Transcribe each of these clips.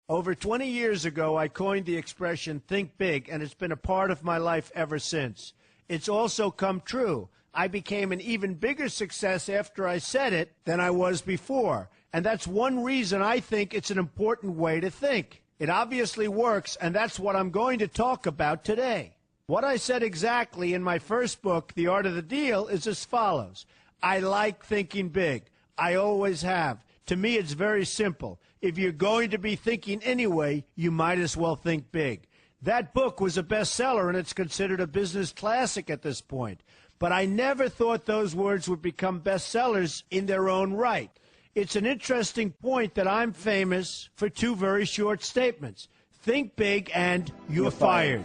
Over 20 years ago, I coined the expression, think big, and it's been a part of my life ever since. It's also come true. I became an even bigger success after I said it than I was before. And that's one reason I think it's an important way to think. It obviously works, and that's what I'm going to talk about today. What I said exactly in my first book, The Art of the Deal, is as follows. I like thinking big. I always have. To me, it's very simple. If you're going to be thinking anyway, you might as well think big. That book was a bestseller, and it's considered a business classic at this point. But I never thought those words would become bestsellers in their own right. It's an interesting point that I'm famous for two very short statements. Think big and you're fired.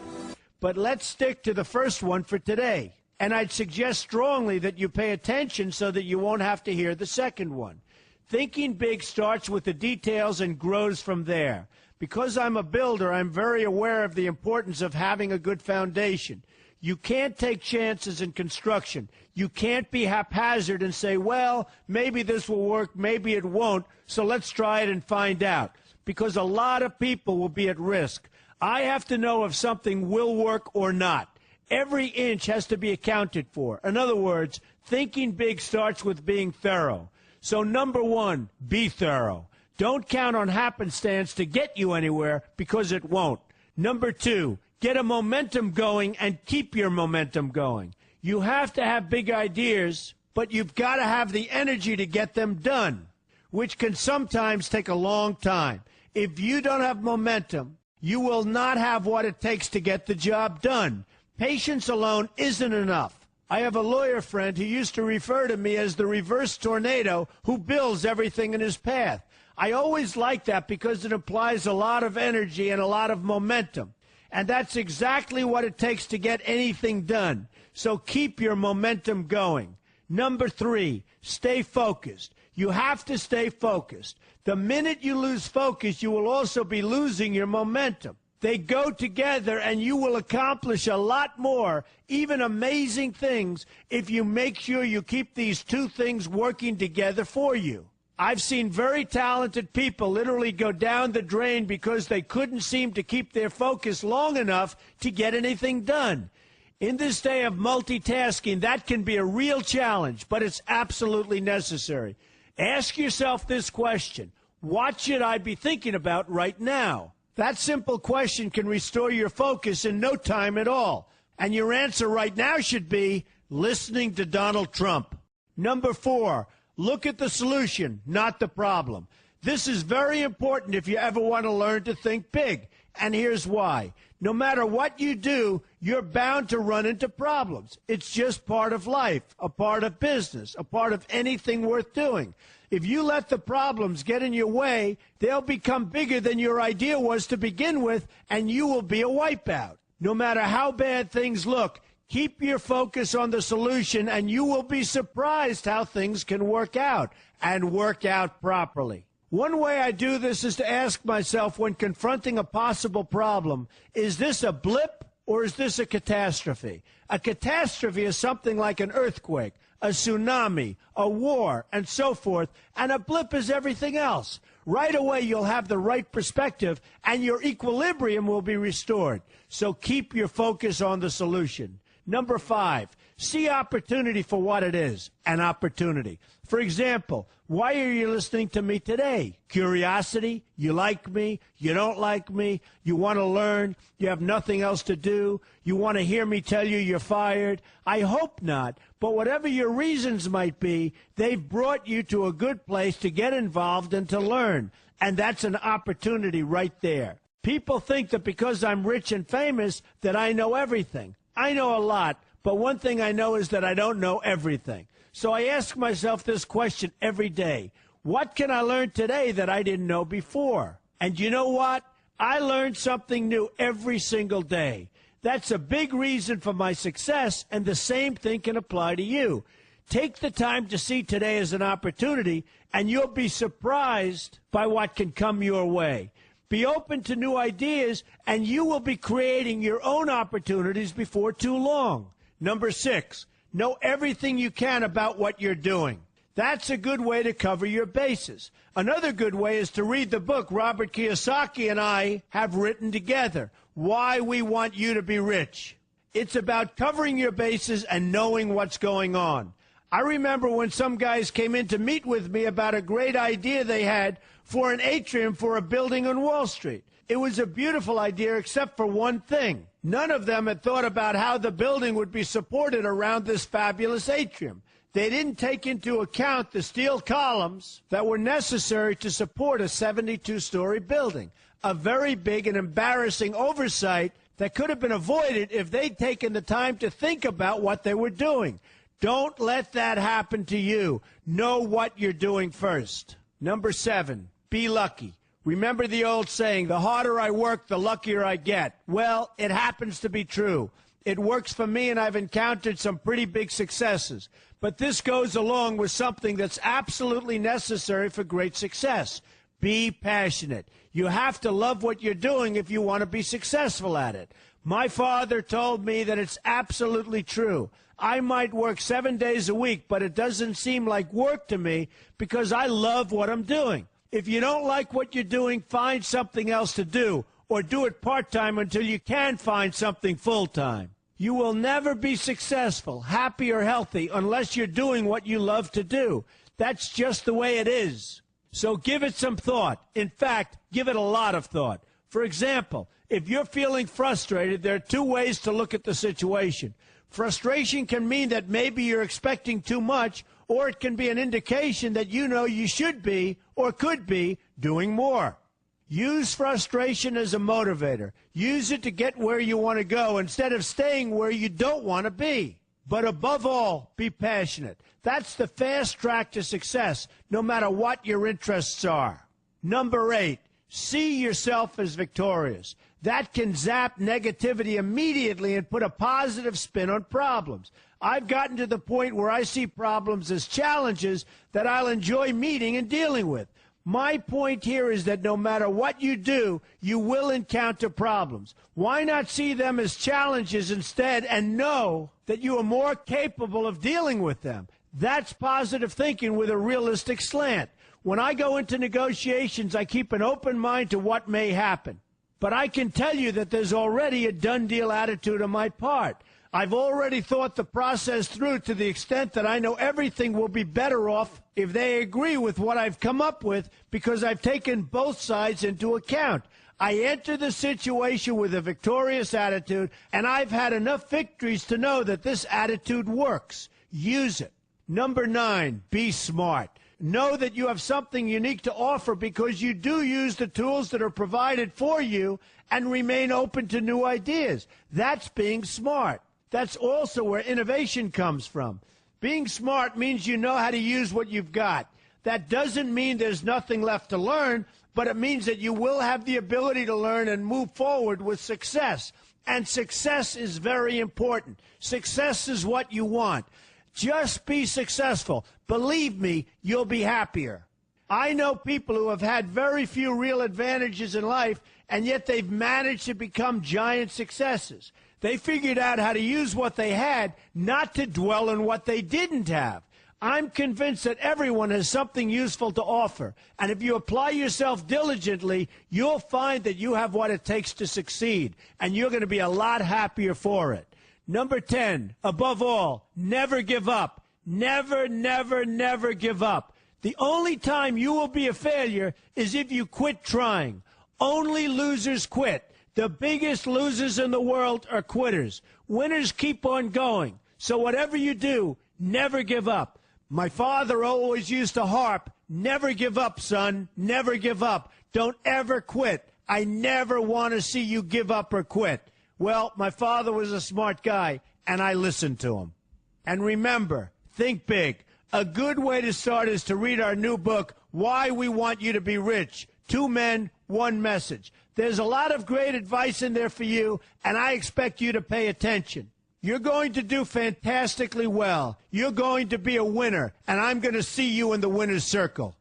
But let's stick to the first one for today. And I'd suggest strongly that you pay attention so that you won't have to hear the second one. Thinking big starts with the details and grows from there. Because I'm a builder, I'm very aware of the importance of having a good foundation. You can't take chances in construction. You can't be haphazard and say, well, maybe this will work, maybe it won't, so let's try it and find out. Because a lot of people will be at risk. I have to know if something will work or not. Every inch has to be accounted for. In other words, thinking big starts with being thorough. So number one, be thorough. Don't count on happenstance to get you anywhere, because it won't. Number two, get a momentum going and keep your momentum going. You have to have big ideas, but you've got to have the energy to get them done, which can sometimes take a long time. If you don't have momentum, you will not have what it takes to get the job done. Patience alone isn't enough. I have a lawyer friend who used to refer to me as the reverse tornado who builds everything in his path. I always like that because it implies a lot of energy and a lot of momentum. And that's exactly what it takes to get anything done. So keep your momentum going. Number three, stay focused. You have to stay focused. The minute you lose focus, you will also be losing your momentum. They go together, and you will accomplish a lot more, even amazing things, if you make sure you keep these two things working together for you. I've seen very talented people literally go down the drain because they couldn't seem to keep their focus long enough to get anything done. In this day of multitasking, that can be a real challenge, but it's absolutely necessary. Ask yourself this question: what should I be thinking about right now? That simple question can restore your focus in no time at all. And your answer right now should be listening to Donald Trump. Number four, look at the solution, not the problem. This is very important if you ever want to learn to think big. And here's why. No matter what you do, you're bound to run into problems. It's just part of life, a part of business, a part of anything worth doing. If you let the problems get in your way, they'll become bigger than your idea was to begin with, and you will be a wipeout. No matter how bad things look, keep your focus on the solution, and you will be surprised how things can work out, and work out properly. One way I do this is to ask myself when confronting a possible problem, is this a blip or is this a catastrophe? A catastrophe is something like an earthquake, a tsunami, a war, and so forth, and a blip is everything else. Right away, you'll have the right perspective, and your equilibrium will be restored. So keep your focus on the solution. Number five, see opportunity for what it is, an opportunity. For example, why are you listening to me today? Curiosity? You like me? You don't like me? You want to learn? You have nothing else to do? You want to hear me tell you you're fired? I hope not. But whatever your reasons might be, they've brought you to a good place to get involved and to learn. And that's an opportunity right there. People think that because I'm rich and famous that I know everything. I know a lot, but one thing I know is that I don't know everything. So I ask myself this question every day. What can I learn today that I didn't know before? And you know what? I learn something new every single day. That's a big reason for my success, and the same thing can apply to you. Take the time to see today as an opportunity, and you'll be surprised by what can come your way. Be open to new ideas, and you will be creating your own opportunities before too long. Number six, know everything you can about what you're doing. That's a good way to cover your bases. Another good way is to read the book Robert Kiyosaki and I have written together, Why We Want You to Be Rich. It's about covering your bases and knowing what's going on. I remember when some guys came in to meet with me about a great idea they had for an atrium for a building on Wall Street. It was a beautiful idea except for one thing. None of them had thought about how the building would be supported around this fabulous atrium. They didn't take into account the steel columns that were necessary to support a 72-story building, a very big and embarrassing oversight that could have been avoided if they'd taken the time to think about what they were doing. Don't let that happen to you. Know what you're doing first. Number 7, be lucky. Remember the old saying, the harder I work, the luckier I get. Well, it happens to be true. It works for me, and I've encountered some pretty big successes. But this goes along with something that's absolutely necessary for great success. Be passionate. You have to love what you're doing if you want to be successful at it. My father told me that it's absolutely true. I might work 7 days a week, but it doesn't seem like work to me because I love what I'm doing. If you don't like what you're doing, find something else to do, or do it part-time until you can find something full-time. You will never be successful, happy, or healthy unless you're doing what you love to do. That's just the way it is. So give it some thought. In fact, give it a lot of thought. For example, if you're feeling frustrated, there are 2 ways to look at the situation. Frustration can mean that maybe you're expecting too much, or it can be an indication that you know you should be or could be doing more. Use frustration as a motivator. Use it to get where you want to go instead of staying where you don't want to be. But above all, be passionate. That's the fast track to success, no matter what your interests are. Number 8, see yourself as victorious. That can zap negativity immediately and put a positive spin on problems. I've gotten to the point where I see problems as challenges that I'll enjoy meeting and dealing with. My point here is that no matter what you do, you will encounter problems. Why not see them as challenges instead and know that you are more capable of dealing with them? That's positive thinking with a realistic slant. When I go into negotiations, I keep an open mind to what may happen. But I can tell you that there's already a done deal attitude on my part. I've already thought the process through to the extent that I know everything will be better off if they agree with what I've come up with because I've taken both sides into account. I enter the situation with a victorious attitude, and I've had enough victories to know that this attitude works. Use it. Number 9, be smart. Know that you have something unique to offer because you do use the tools that are provided for you and remain open to new ideas. That's being smart. That's also where innovation comes from. Being smart means you know how to use what you've got. That doesn't mean there's nothing left to learn, but it means that you will have the ability to learn and move forward with success. And success is very important. Success is what you want. Just be successful. Believe me, you'll be happier. I know people who have had very few real advantages in life, and yet they've managed to become giant successes. They figured out how to use what they had, not to dwell on what they didn't have. I'm convinced that everyone has something useful to offer, and if you apply yourself diligently, you'll find that you have what it takes to succeed, and you're going to be a lot happier for it. Number 10, above all, never give up. Never, never, never give up. The only time you will be a failure is if you quit trying. Only losers quit. The biggest losers in the world are quitters. Winners keep on going. So whatever you do, never give up. My father always used to harp, never give up, son, never give up. Don't ever quit. I never want to see you give up or quit. Well, my father was a smart guy, and I listened to him. And remember, think big. A good way to start is to read our new book, Why We Want You to Be Rich. 2 men, 1 message. There's a lot of great advice in there for you, and I expect you to pay attention. You're going to do fantastically well. You're going to be a winner, and I'm going to see you in the winner's circle.